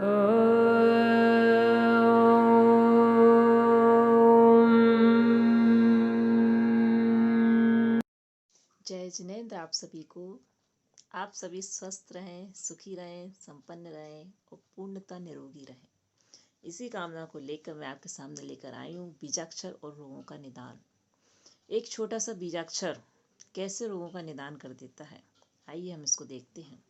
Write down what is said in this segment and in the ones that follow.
जय जिनेंद्र आप सभी को। आप सभी स्वस्थ रहें, सुखी रहें, संपन्न रहें और पूर्णतः निरोगी रहें। इसी कामना को लेकर मैं आपके सामने लेकर आई हूँ बीजाक्षर और रोगों का निदान। एक छोटा सा बीजाक्षर कैसे रोगों का निदान कर देता है, आइए हम इसको देखते हैं।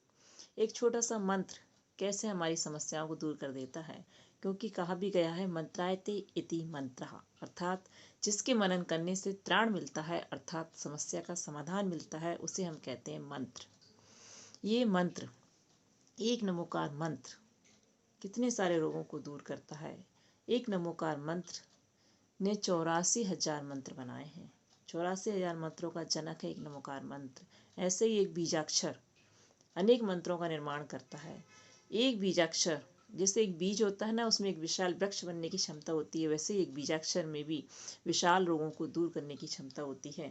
एक छोटा सा मंत्र कैसे हमारी समस्याओं को दूर कर देता है, क्योंकि कहा भी गया है मंत्रायते इति मंत्रः, अर्थात जिसके मनन करने से त्राण मिलता है, अर्थात समस्या का समाधान मिलता है, उसे हम कहते हैं मंत्र। ये मंत्र, एक नमोकार मंत्र कितने सारे रोगों को दूर करता है। एक नमोकार मंत्र ने 84,000 मंत्र बनाए हैं। 84,000 मंत्रों का जनक है एक नमोकार मंत्र। ऐसे ही एक बीजाक्षर अनेक मंत्रों का निर्माण करता है। एक बीजाक्षर, जैसे एक बीज होता है ना, उसमें एक विशाल वृक्ष बनने की क्षमता होती है, वैसे ही एक बीजाक्षर में भी विशाल रोगों को दूर करने की क्षमता होती है।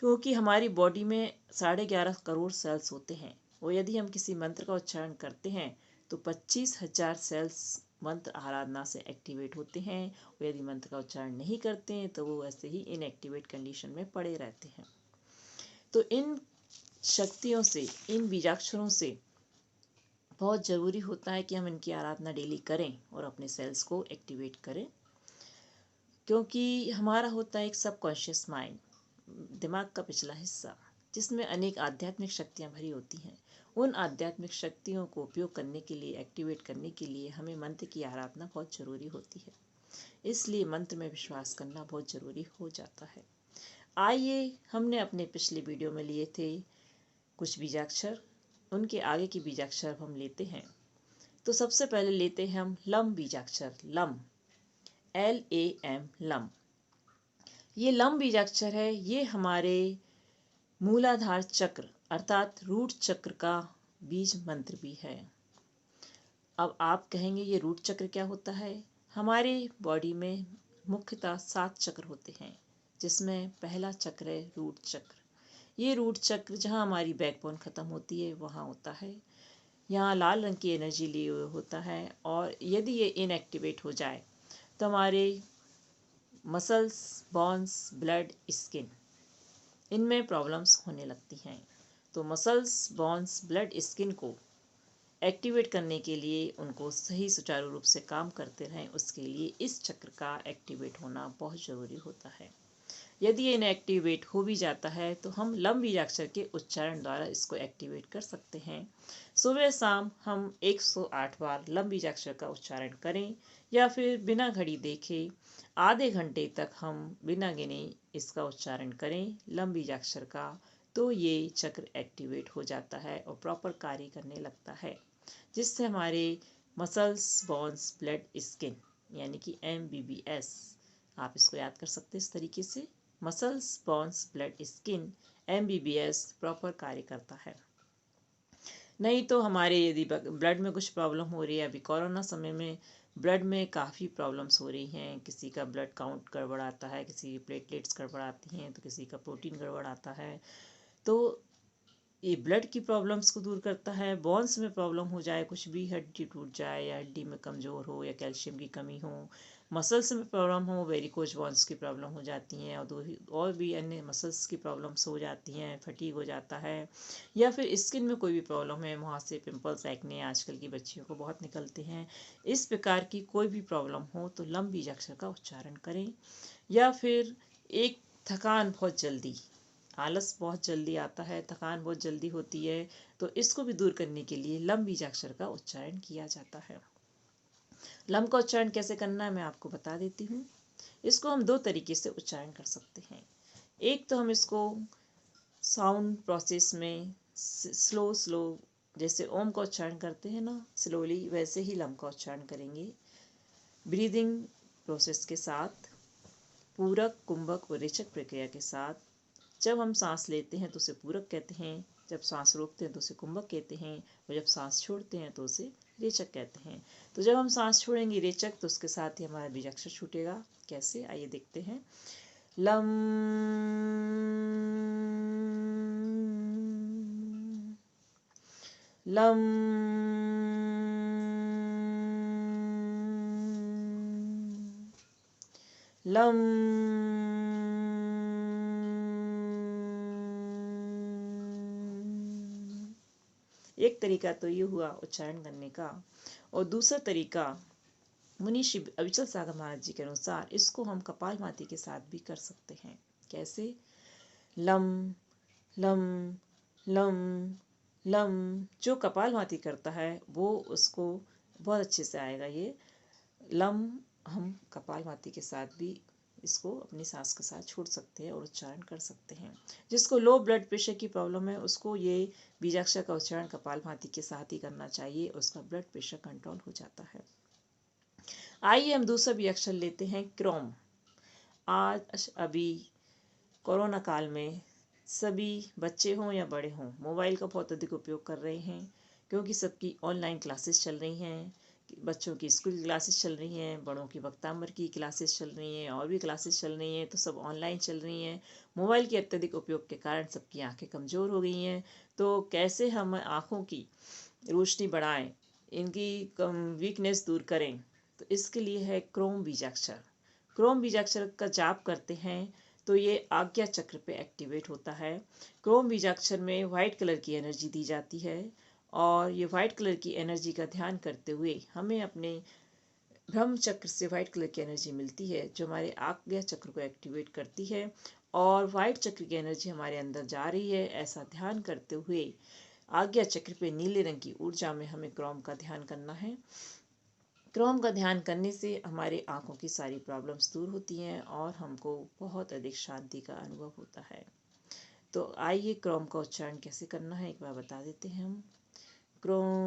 क्योंकि हमारी बॉडी में 11.5 करोड़ सेल्स होते हैं और यदि हम किसी मंत्र का उच्चारण करते हैं तो 25,000 सेल्स मंत्र आराधना से एक्टिवेट होते हैं, और यदि मंत्र का उच्चारण नहीं करते हैं तो वो ऐसे ही इनएक्टिवेट कंडीशन में पड़े रहते हैं। तो इन शक्तियों से, इन बीजाक्षरों से बहुत ज़रूरी होता है कि हम इनकी आराधना डेली करें और अपने सेल्स को एक्टिवेट करें। क्योंकि हमारा होता है एक सबकॉन्शियस माइंड, दिमाग का पिछला हिस्सा, जिसमें अनेक आध्यात्मिक शक्तियाँ भरी होती हैं। उन आध्यात्मिक शक्तियों को उपयोग करने के लिए, एक्टिवेट करने के लिए हमें मंत्र की आराधना बहुत ज़रूरी होती है। इसलिए मंत्र में विश्वास करना बहुत ज़रूरी हो जाता है। आइए, हमने अपने पिछले वीडियो में लिए थे कुछ बीजाक्षर, उनके आगे की बीजाक्षर हम लेते हैं। तो सबसे पहले लेते हैं हम लम बीजाक्षर, लम, LAM, लम। ये लम बीजाक्षर है, ये हमारे मूलाधार चक्र अर्थात रूट चक्र का बीज मंत्र भी है। अब आप कहेंगे ये रूट चक्र क्या होता है? हमारे बॉडी में मुख्यतः 7 चक्र होते हैं, जिसमें पहला चक्र है रूट चक्र। ये रूट चक्र जहाँ हमारी बैकबोन खत्म होती है वहाँ होता है। यहाँ लाल रंग की एनर्जी लिए हुए होता है, और यदि ये इनएक्टिवेट हो जाए तो हमारे मसल्स, बोन्स, ब्लड, स्किन, इनमें प्रॉब्लम्स होने लगती हैं। तो मसल्स, बोन्स, ब्लड, स्किन को एक्टिवेट करने के लिए, उनको सही सुचारू रूप से काम करते रहें, उसके लिए इस चक्र का एक्टिवेट होना बहुत ज़रूरी होता है। यदि ये इनएक्टिवेट हो भी जाता है तो हम लम बीजाक्षर के उच्चारण द्वारा इसको एक्टिवेट कर सकते हैं। सुबह शाम हम 108 बार लम बीजाक्षर का उच्चारण करें, या फिर बिना घड़ी देखे आधे घंटे तक हम बिना गिने इसका उच्चारण करें लम बीजाक्षर का, तो ये चक्र एक्टिवेट हो जाता है और प्रॉपर कार्य करने लगता है, जिससे हमारे मसल्स, बोन्स, ब्लड, स्किन, यानी कि MBBS, आप इसको याद कर सकते हैं इस तरीके से, muscles, bones, blood, skin, MBBS proper कार्य करता है। नहीं तो हमारे यदि ब्लड में कुछ प्रॉब्लम हो रही है, अभी कोरोना समय में ब्लड में काफ़ी प्रॉब्लम्स हो रही हैं, किसी का ब्लड काउंट गड़बड़ाता है, किसी की प्लेटलेट्स गड़बड़ाती हैं, तो किसी का प्रोटीन गड़बड़ाता है। तो ये ब्लड की प्रॉब्लम्स को दूर करता है। बोन्स में प्रॉब्लम हो जाए, कुछ भी हड्डी टूट जाए या हड्डी में कमज़ोर हो या कैल्शियम की कमी हो, मसल्स में प्रॉब्लम हो, वेरिकोज बोन्स की प्रॉब्लम हो जाती हैं, और भी अन्य मसल्स की प्रॉब्लम्स हो जाती हैं, फटीग हो जाता है, या फिर स्किन में कोई भी प्रॉब्लम है, वहाँ से पिंपल्स, एक्ने आजकल की बच्चियों को बहुत निकलते हैं। इस प्रकार की कोई भी प्रॉब्लम हो तो लम बीजाक्षर का उच्चारण करें। या फिर एक थकान, बहुत जल्दी आलस बहुत जल्दी आता है, थकान बहुत जल्दी होती है, तो इसको भी दूर करने के लिए लम बीजाक्षर का उच्चारण किया जाता है। लम का उच्चारण कैसे करना है मैं आपको बता देती हूँ। इसको हम 2 तरीके से उच्चारण कर सकते हैं। एक तो हम इसको साउंड प्रोसेस में स्लो स्लो, जैसे ओम का उच्चारण करते हैं ना स्लोली, वैसे ही लम का उच्चारण करेंगे। ब्रीदिंग प्रोसेस के साथ, पूरक, कुंभक और रेचक प्रक्रिया के साथ। जब हम सांस लेते हैं तो उसे पूरक कहते हैं, जब सांस रोकते हैं तो उसे कुंभक कहते हैं, और जब सांस छोड़ते हैं तो उसे रेचक कहते हैं। तो जब हम सांस छोड़ेंगे रेचक, तो उसके साथ ही हमारा बीजाक्षर छूटेगा। कैसे, आइए देखते हैं। Lump, lump, lump. एक तरीका तो ये हुआ उच्चारण करने का, और दूसरा तरीका मुनि श्री अविचल सागर महाराज जी के अनुसार इसको हम कपालभाति के साथ भी कर सकते हैं। कैसे? Lump lump lump lump. जो कपालभाति करता है वो उसको बहुत अच्छे से आएगा ये लम। हम कपालभाति के साथ भी इसको अपनी सांस के साथ छोड़ सकते हैं और उच्चारण कर सकते हैं। जिसको लो ब्लड प्रेशर की प्रॉब्लम है उसको ये बीजाक्षर का उच्चारण कपालभाति के साथ ही करना चाहिए, उसका ब्लड प्रेशर कंट्रोल हो जाता है। आइए हम दूसरा बीजाक्षर लेते हैं क्रोम। आज अभी कोरोना काल में सभी बच्चे हों या बड़े हों मोबाइल का बहुत अधिक उपयोग कर रहे हैं, क्योंकि सबकी ऑनलाइन क्लासेस चल रही हैं, बच्चों की स्कूल की क्लासेस चल रही हैं, बड़ों की वक्तांबर की क्लासेस चल रही हैं, और भी क्लासेस चल रही हैं, तो सब ऑनलाइन चल रही हैं। मोबाइल के अत्यधिक उपयोग के कारण सबकी आंखें कमज़ोर हो गई हैं। तो कैसे हम आँखों की रोशनी बढ़ाएं, इनकी वीकनेस दूर करें, तो इसके लिए है क्रोम बीजाक्षर। क्रोम बीजाक्षर का जाप करते हैं तो ये आज्ञा चक्र पे एक्टिवेट होता है। क्रोम बीजाक्षर में वाइट कलर की एनर्जी दी जाती है, और ये वाइट कलर की एनर्जी का ध्यान करते हुए हमें अपने ब्रह्म चक्र से वाइट कलर की एनर्जी मिलती है, जो हमारे आज्ञा चक्र को एक्टिवेट करती है, और वाइट चक्र की एनर्जी हमारे अंदर जा रही है ऐसा ध्यान करते हुए आज्ञा चक्र पे नीले रंग की ऊर्जा में हमें क्रोम का ध्यान करना है। क्रोम का ध्यान करने से हमारे आँखों की सारी प्रॉब्लम्स दूर होती हैं और हमको बहुत अधिक शांति का अनुभव होता है। तो आइए क्रोम का उच्चारण कैसे करना है एक बार बता देते हैं हम। Chrome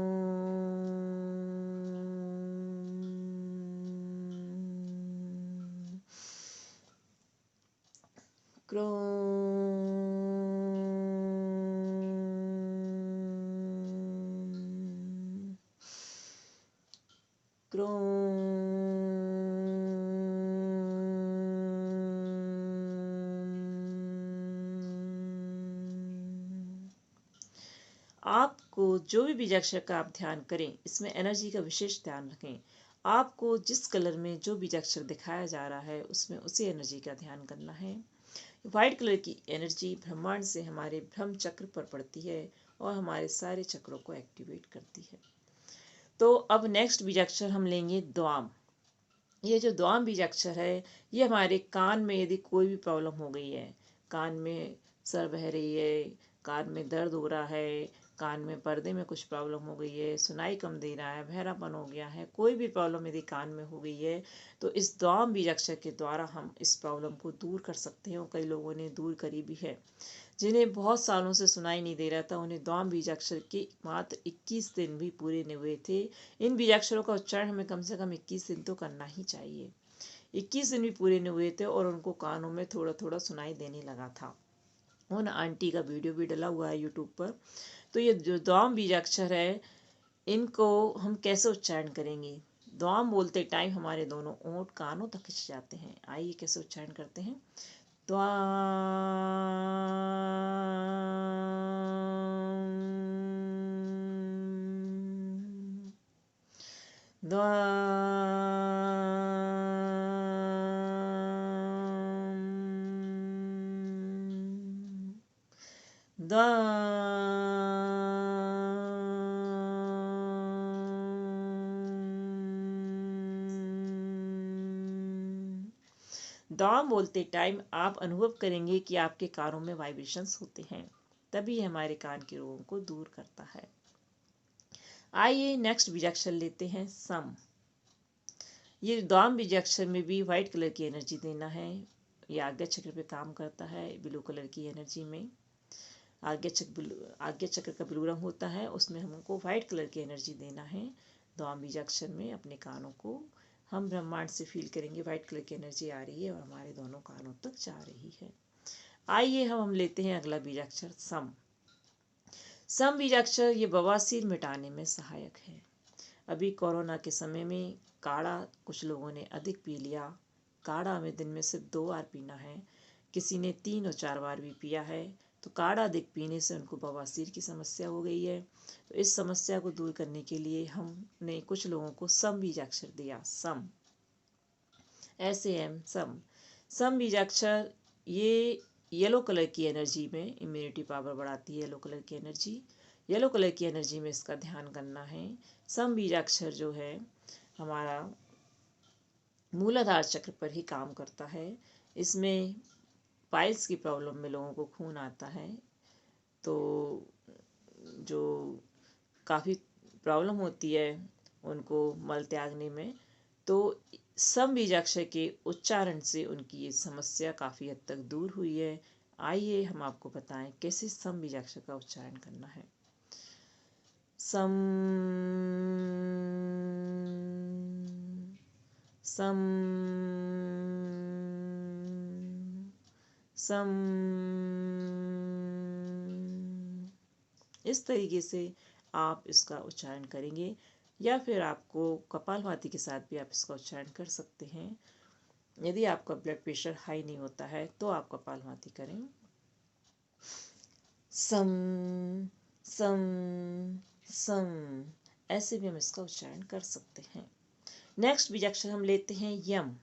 Chrome Chrome. आपको जो भी बीजाक्षर का आप ध्यान करें इसमें एनर्जी का विशेष ध्यान रखें। आपको जिस कलर में जो बीजाक्षर दिखाया जा रहा है उसमें उसी एनर्जी का ध्यान करना है। वाइट कलर की एनर्जी ब्रह्मांड से हमारे ब्रह्म चक्र पर पड़ती है और हमारे सारे चक्रों को एक्टिवेट करती है। तो अब नेक्स्ट बीजाक्षर हम लेंगे द्वाम। ये जो द्वाम बीजाक्षर है ये हमारे कान में यदि कोई भी प्रॉब्लम हो गई है, कान में सर बह रही है, कान में दर्द हो रहा है, कान में पर्दे में कुछ प्रॉब्लम हो गई है, सुनाई कम दे रहा है, बहरापन हो गया है, कोई भी प्रॉब्लम यदि कान में हो गई है तो इस द्वाम बीजाक्षर के द्वारा हम इस प्रॉब्लम को दूर कर सकते हैं। और कई लोगों ने दूर करी भी है। जिन्हें बहुत सालों से सुनाई नहीं दे रहा था उन्हें द्वाम बीजाक्षर के मात्र 21 दिन भी पूरे नहीं हुए थे। इन बीजाक्षरों का उच्चारण हमें कम से कम 21 दिन तो करना ही चाहिए। 21 दिन भी पूरे नहीं हुए थे और उनको कानों में थोड़ा थोड़ा सुनाई देने लगा था। उन आंटी का वीडियो भी डला हुआ है यूट्यूब पर। तो ये जो द्वाम बीजाक्षर है इनको हम कैसे उच्चारण करेंगे? द्वाम बोलते टाइम हमारे दोनों ओंठ कानों तक खिंच जाते हैं। आइए कैसे उच्चारण करते हैं। द्वाम द्वाम द्वाम बोलते टाइम आप अनुभव करेंगे कि आपके कानों में वाइब्रेशंस होते हैं, तभी हमारे कान के रोगों को दूर करता है। आइए नेक्स्ट बीजाक्षर लेते हैं सम। ये द्वाम बीजाक्षर में भी वाइट कलर की एनर्जी देना है। ये आज्ञा चक्र पे काम करता है ब्लू कलर की एनर्जी में। आज्ञा चक्र का ब्लू रंग होता है, उसमें हमको वाइट कलर की एनर्जी देना है। द्वाम बीजाक्षर में अपने कानों को हम ब्रह्मांड से फील करेंगे वाइट कलर की एनर्जी आ रही है और हमारे दोनों कानों तक जा रही है। आइए हम लेते हैं अगला बीजाक्षर सम। सम बीजाक्षर ये बवासीर मिटाने में सहायक है। अभी कोरोना के समय में काढ़ा कुछ लोगों ने अधिक पी लिया। काढ़ा हमें दिन में सिर्फ 2 बार पीना है, किसी ने 3 और 4 बार भी पिया है। तो काढ़ा अधिक पीने से उनको बवासीर की समस्या हो गई है। तो इस समस्या को दूर करने के लिए हमने कुछ लोगों को सम बीजाक्षर दिया। सम SAM सम। सम बीजाक्षर ये येलो कलर की एनर्जी में इम्यूनिटी पावर बढ़ाती है। येलो कलर की एनर्जी, येलो कलर की एनर्जी में इसका ध्यान करना है। सम बीजाक्षर जो है हमारा मूलाधार चक्र पर ही काम करता है। इसमें पाइल्स की प्रॉब्लम में लोगों को खून आता है, तो जो काफ़ी प्रॉब्लम होती है उनको मल त्यागने में, तो सम बीजाक्षर के उच्चारण से उनकी ये समस्या काफ़ी हद तक दूर हुई है। आइए हम आपको बताएं कैसे सम बीजाक्षर का उच्चारण करना है। सम सम सम। इस तरीके से आप इसका उच्चारण करेंगे, या फिर आपको कपालभाति के साथ भी आप इसका उच्चारण कर सकते हैं। यदि आपका ब्लड प्रेशर हाई नहीं होता है तो आप कपालभाति करें। सम सम सम, ऐसे भी हम इसका उच्चारण कर सकते हैं। नेक्स्ट बीजाक्षर हम लेते हैं यम।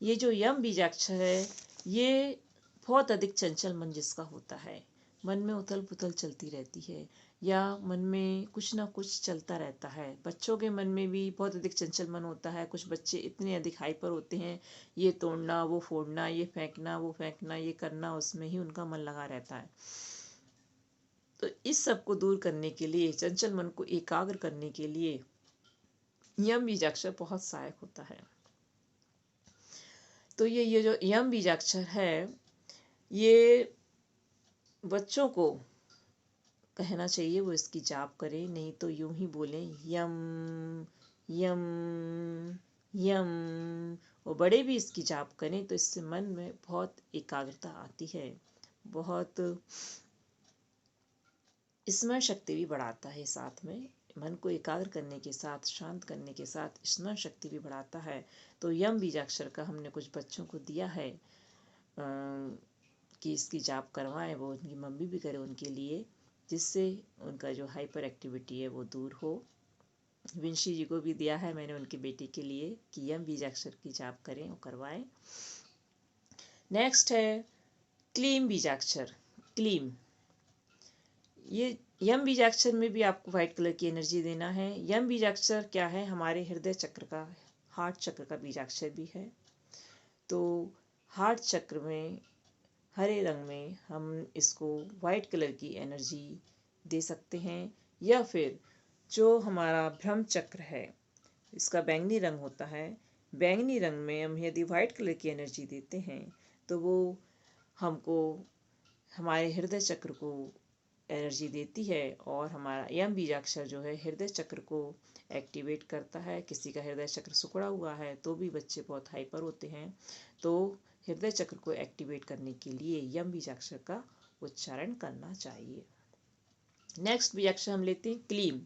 ये जो यम बीजाक्षर है ये बहुत अधिक चंचल मन जिसका होता है, मन में उथल पुथल चलती रहती है, या मन में कुछ ना कुछ चलता रहता है। बच्चों के मन में भी बहुत अधिक चंचल मन होता है। कुछ बच्चे इतने अधिक हाइपर होते हैं, ये तोड़ना, वो फोड़ना, ये फेंकना, वो फेंकना, ये करना, उसमें ही उनका मन लगा रहता है। तो इस सब को दूर करने के लिए, चंचल मन को एकाग्र करने के लिए यम बीजाक्षर बहुत सहायक होता है। तो ये जो यम बीजाक्षर है ये बच्चों को कहना चाहिए वो इसकी जाप करें, नहीं तो यूं ही बोलें यम यम यम। वो बड़े भी इसकी जाप करें तो इससे मन में बहुत एकाग्रता आती है, बहुत स्मरण शक्ति भी बढ़ाता है। साथ में मन को एकाग्र करने के साथ, शांत करने के साथ स्मरण शक्ति भी बढ़ाता है। तो यम बीजाक्षर का हमने कुछ बच्चों को दिया है कि इसकी जाप करवाएं, वो उनकी मम्मी भी करे उनके लिए, जिससे उनका जो हाइपर एक्टिविटी है वो दूर हो। विंशी जी को भी दिया है मैंने उनके बेटे के लिए कि यम बीजाक्षर की जाप करें और करवाएं। नेक्स्ट है क्लीम बीजाक्षर। क्लीम, ये यम बीजाक्षर में भी आपको व्हाइट कलर की एनर्जी देना है। यम बीजाक्षर क्या है, हमारे हृदय चक्र का, हार्ट चक्र का बीजाक्षर भी है। तो हार्ट चक्र में हरे रंग में हम इसको वाइट कलर की एनर्जी दे सकते हैं, या फिर जो हमारा ब्रह्म चक्र है इसका बैंगनी रंग होता है, बैंगनी रंग में हम यदि वाइट कलर की एनर्जी देते हैं तो वो हमको हमारे हृदय चक्र को एनर्जी देती है, और हमारा यम बीजाक्षर जो है हृदय चक्र को एक्टिवेट करता है। किसी का हृदय चक्र सिकुड़ा हुआ है तो भी बच्चे बहुत हाइपर होते हैं, तो हृदय चक्र को एक्टिवेट करने के लिए यम बीजाक्षर का उच्चारण करना चाहिए। नेक्स्ट बीजाक्षर हम लेते हैं क्लीम।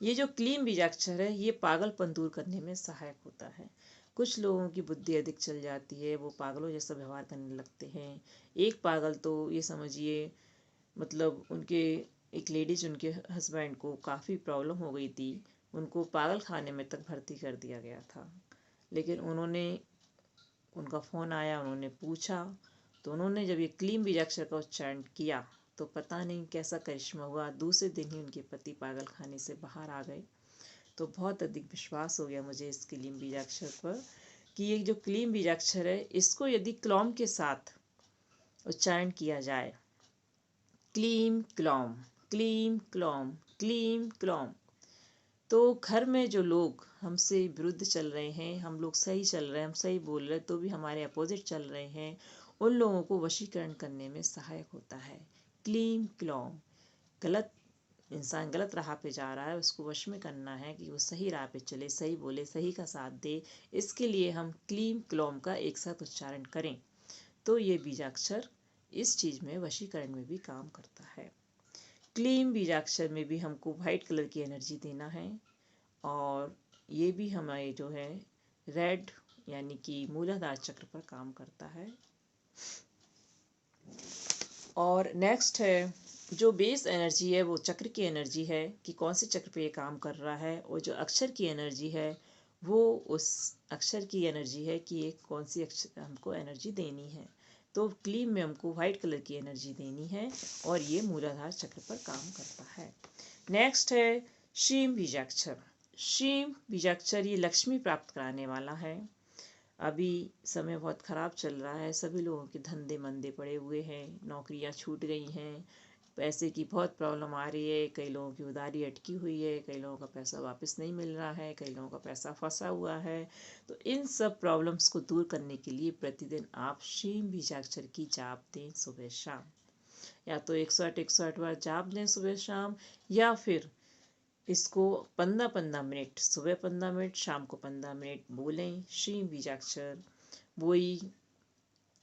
ये जो क्लीम बीजाक्षर है ये पागलपन दूर करने में सहायक होता है। कुछ लोगों की बुद्धि अधिक चल जाती है, वो पागलों जैसा व्यवहार करने लगते हैं। एक पागल तो ये समझिए, मतलब उनके एक लेडीज, उनके हस्बैंड को काफ़ी प्रॉब्लम हो गई थी, उनको पागल खाने में तक भर्ती कर दिया गया था। लेकिन उनका फ़ोन आया, उन्होंने पूछा, तो उन्होंने जब ये क्लीम बीजाक्षर का उच्चारण किया तो पता नहीं कैसा करिश्मा हुआ, दूसरे दिन ही उनके पति पागल खाने से बाहर आ गए। तो बहुत अधिक विश्वास हो गया मुझे इस क्लीम बीजाक्षर पर कि ये जो क्लीम बीजाक्षर है इसको यदि क्लॉम के साथ उच्चारण किया जाए, क्लीम क्लॉम, क्लीम क्लॉम, क्लीम क्लॉम, तो घर में जो लोग हमसे विरुद्ध चल रहे हैं, हम लोग सही चल रहे हैं, हम सही बोल रहे हैं तो भी हमारे अपोजिट चल रहे हैं, उन लोगों को वशीकरण करने में सहायक होता है। क्लीम क्लॉम, गलत इंसान गलत राह पे जा रहा है उसको वश में करना है कि वो सही राह पे चले, सही बोले, सही का साथ दे। इसके लिए हम क्लीम क्लॉम का एक साथ उच्चारण करें तो ये बीजाक्षर इस चीज़ में वशीकरण में भी काम करता है। क्लीम बीजाक्षर में भी हमको वाइट कलर की एनर्जी देना है, और ये भी हमारे जो है रेड यानी कि मूलाधार चक्र पर काम करता है। और नेक्स्ट है जो बेस एनर्जी है वो चक्र की एनर्जी है कि कौन से चक्र पे ये काम कर रहा है, और जो अक्षर की एनर्जी है वो उस अक्षर की एनर्जी है कि एक कौन सी अक्षर हमको एनर्जी देनी है। तो क्लीम में हमको वाइट कलर की एनर्जी देनी है और ये मूलाधार चक्र पर काम करता है। नेक्स्ट है शीम बीजाक्षर। शीम बीजाक्षर ये लक्ष्मी प्राप्त कराने वाला है। अभी समय बहुत ख़राब चल रहा है, सभी लोगों के धंधे मंदे पड़े हुए हैं, नौकरियां छूट गई हैं, पैसे की बहुत प्रॉब्लम आ रही है, कई लोगों की उधारी अटकी हुई है, कई लोगों का पैसा वापस नहीं मिल रहा है, कई लोगों का पैसा फंसा हुआ है। तो इन सब प्रॉब्लम्स को दूर करने के लिए प्रतिदिन आप शीम बीजाक्षर की जाप दें सुबह शाम। या तो 108 बार जाप लें सुबह शाम, या फिर इसको 15-15 मिनट, सुबह 15 मिनट, शाम को 15 मिनट बोलें शीम बीजाक्षर। वही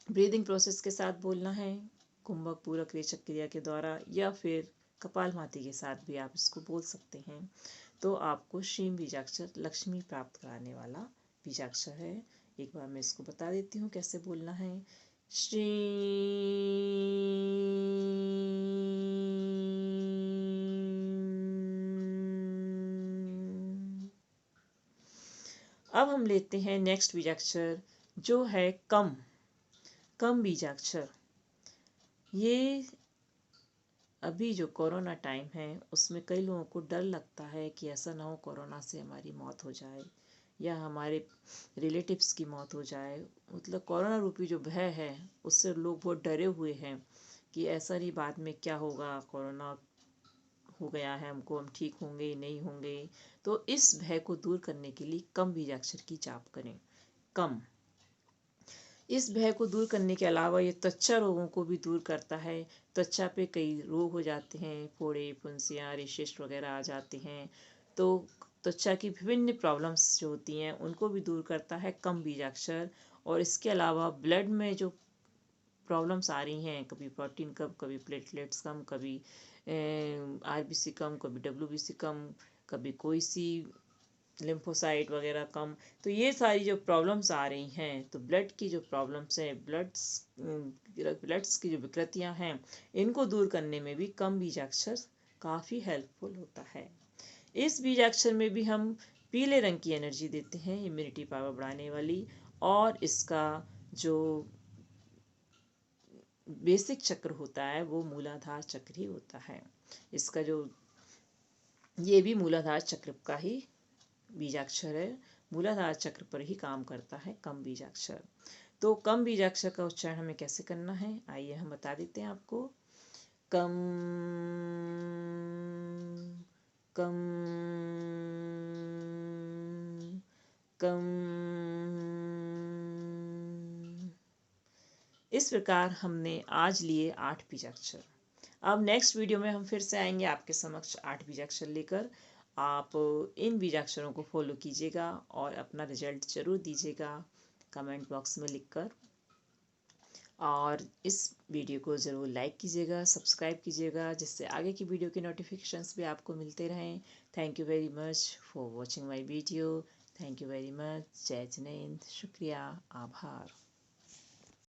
ब्रीदिंग प्रोसेस के साथ बोलना है, कुंभक पूरक रेचक क्रिया के द्वारा, या फिर कपालभाति के साथ भी आप इसको बोल सकते हैं। तो आपको शीम बीजाक्षर लक्ष्मी प्राप्त कराने वाला बीजाक्षर है। एक बार मैं इसको बता देती हूँ कैसे बोलना है। श्री। अब हम लेते हैं नेक्स्ट बीजाक्षर जो है कम। कम बीजाक्षर ये अभी जो कोरोना टाइम है उसमें कई लोगों को डर लगता है कि ऐसा ना हो कोरोना से हमारी मौत हो जाए या हमारे रिलेटिव्स की मौत हो जाए। मतलब कोरोना रूपी जो भय है उससे लोग बहुत डरे हुए हैं कि ऐसा नहीं बाद में क्या होगा, कोरोना हो गया है हमको, हम ठीक होंगे नहीं होंगे। तो इस भय को दूर करने के लिए कम बीजाक्षर की जाप करें। कम इस भय को दूर करने के अलावा ये त्वचा रोगों को भी दूर करता है। त्वचा पे कई रोग हो जाते हैं, फोड़े फुंसियाँ रेशेस वगैरह आ जाते हैं। तो त्वचा की विभिन्न प्रॉब्लम्स जो होती हैं उनको भी दूर करता है कम बीजाक्षर। और इसके अलावा ब्लड में जो प्रॉब्लम्स आ रही हैं, कभी प्रोटीन कम, कभी प्लेटलेट्स कम, कभी आरबीसी कम, कभी डब्ल्यूबीसी कम, कभी कोई सी लिम्फोसाइट वगैरह कम। तो ये सारी जो प्रॉब्लम्स आ रही हैं, तो ब्लड की जो प्रॉब्लम्स हैं, ब्लड्स की जो विकृतियां हैं, इनको दूर करने में भी कम बीजाक्षर काफ़ी हेल्पफुल होता है। इस बीजाक्षर में भी हम पीले रंग की एनर्जी देते हैं, इम्यूनिटी पावर बढ़ाने वाली। और इसका जो बेसिक चक्र होता है वो मूलाधार चक्र ही होता है। इसका जो ये भी मूलाधार चक्र का ही बीजाक्षर है, मूलाधार चक्र पर ही काम करता है कम बीजाक्षर। तो कम बीजाक्षर का उच्चारण हमें कैसे करना है, आइए हम बता देते हैं आपको। कम कम कम। इस प्रकार हमने आज लिए 8 बीजाक्षर। अब नेक्स्ट वीडियो में हम फिर से आएंगे आपके समक्ष 8 बीजाक्षर लेकर। आप इन बीजाक्षरों को फॉलो कीजिएगा और अपना रिजल्ट जरूर दीजिएगा कमेंट बॉक्स में लिखकर। और इस वीडियो को ज़रूर लाइक कीजिएगा, सब्सक्राइब कीजिएगा, जिससे आगे की वीडियो के नोटिफिकेशंस भी आपको मिलते रहें। Thank you very much for watching my video. Thank you very much. जय जिनेंद्र। शुक्रिया, आभार।